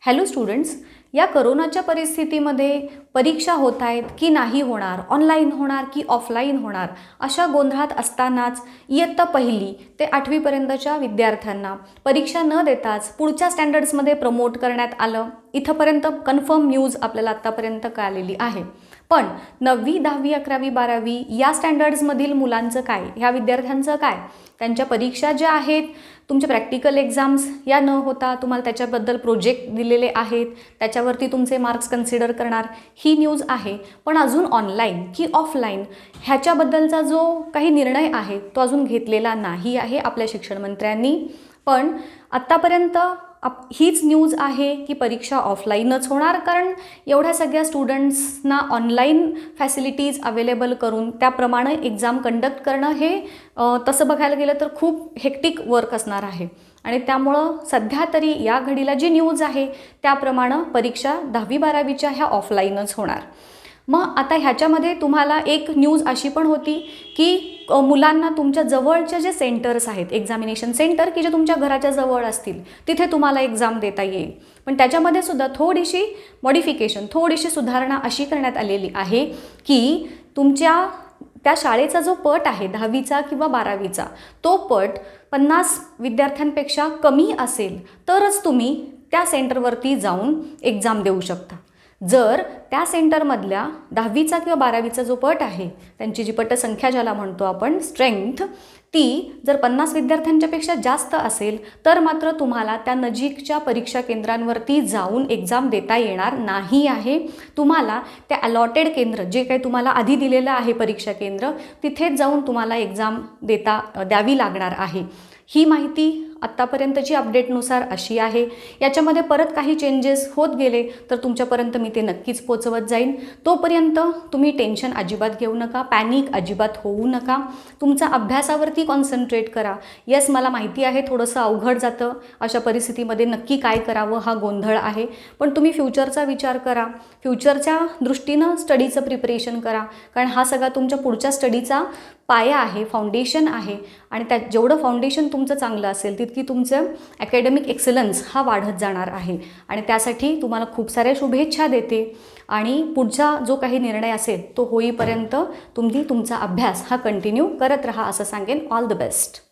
Hello students, या करोनाच्या परिस्थितीमध्ये परीक्षा होत आहेत की नाही होणार, ऑनलाईन होणार की ऑफलाईन होणार, अशा गोंधळात असतानाच इयत्ता 1ली ते 8वीपर्यंतच्या विद्यार्थ्यांना परीक्षा न देताच पुढच्या स्टँडर्ड्समध्ये प्रमोट करण्यात आलं. इथंपर्यंत कन्फर्म न्यूज आपल्याला आत्तापर्यंत कळालेली आहे. पण 9वी, 10वी, 11वी, 12वी या स्टँडर्ड्समधील मुलांचं काय, ह्या विद्यार्थ्यांचं काय, त्यांच्या परीक्षा ज्या आहेत, तुमचे प्रॅक्टिकल एक्झाम्स या न होता तुम्हाला त्याच्याबद्दल प्रोजेक्ट दिलेले आहेत, त्याच्यावरती तुमचे मार्क्स कन्सिडर करणार, ही न्यूज आहे. पण अजून ऑनलाईन की ऑफलाईन ह्याच्याबद्दलचा जो काही निर्णय आहे तो अजून घेतलेला नाही आहे आपल्या शिक्षण मंत्र्यांनी. पण आत्तापर्यंत हीच न्यूज आहे की परीक्षा ऑफलाईनच होणार, कारण एवढ्या सगळ्या स्टुडंट्सना ऑनलाईन फॅसिलिटीज अवेलेबल करून त्याप्रमाणे एक्झाम कंडक्ट करणं हे तसं बघायला गेलं तर खूप हेक्टिक वर्क असणार आहे. आणि त्यामुळं सध्या तरी या घडीला जी न्यूज आहे त्याप्रमाणे परीक्षा 10वी 12वीच्या ह्या ऑफलाईनच होणार. मग आता ह्याच्यामध्ये तुम्हाला एक न्यूज अशी पण होती की मुलांना तुमच्या जवळचे जे सेंटर्स आहेत, एक्झामिनेशन सेंटर की जे तुमच्या घराच्या जवळ असतील, तिथे तुम्हाला एक्झाम देता येईल. पण त्याच्यामध्ये सुद्धा थोडीशी मॉडिफिकेशन, थोडीशी सुधारणा अशी करण्यात आलेली आहे की तुमच्या त्या शाळेचा जो पट आहे 10वीचा किंवा 12वीचा, तो पट 50 विद्यार्थ्यांपेक्षा कमी असेल तरच तुम्ही त्या सेंटरवरती जाऊन एक्झाम देऊ शकता. जर त्या सेंटरमधल्या 10वीचा किंवा 12वीचा जो पट आहे, त्यांची जी पटसंख्या ज्याला म्हणतो आपण स्ट्रेंथ, ती जर 50 विद्यार्थ्यांच्यापेक्षा जास्त असेल तर मात्र तुम्हाला त्या नजीकच्या परीक्षा केंद्रांवरती जाऊन एक्झाम देता येणार नाही आहे. तुम्हाला त्या अलॉटेड केंद्र, जे काही तुम्हाला आधी दिलेलं आहे परीक्षा केंद्र, तिथेच जाऊन तुम्हाला एक्झाम द्यावी लागणार आहे. ही माहिती आत्तापर्यंतची अपडेटनुसार अशी आहे. याच्यामध्ये परत काही चेंजेस होत गेले तर तुमच्यापर्यंत मी ते नक्कीच पोचवत जाईन. तोपर्यंत तुम्ही टेन्शन अजिबात घेऊ नका, पॅनिक अजिबात होऊ नका, तुमचा अभ्यासावरती कॉन्सन्ट्रेट करा. येस, मला माहिती आहे थोडंसं अवघड जातं, अशा परिस्थितीमध्ये नक्की काय करावं हा गोंधळ आहे. पण तुम्ही फ्युचरचा विचार करा, फ्युचरच्या दृष्टीनं स्टडीचं प्रिपरेशन करा, कारण हा सगळा तुमच्या पुढच्या स्टडीचा पाया आहे, फाउंडेशन आहे. आणि त्यात जेवढं फाउंडेशन तुमचं चांगलं असेल तितकी तुमचं ॲकॅडमिक एक्सलन्स हा वाढत जाणार आहे. आणि त्यासाठी तुम्हाला खूप साऱ्या शुभेच्छा देते. आणि पुढचा जो काही निर्णय असेल तो होईपर्यंत तुम्ही तुमचा अभ्यास हा कंटिन्यू करत राहा असं सांगेन. All the best.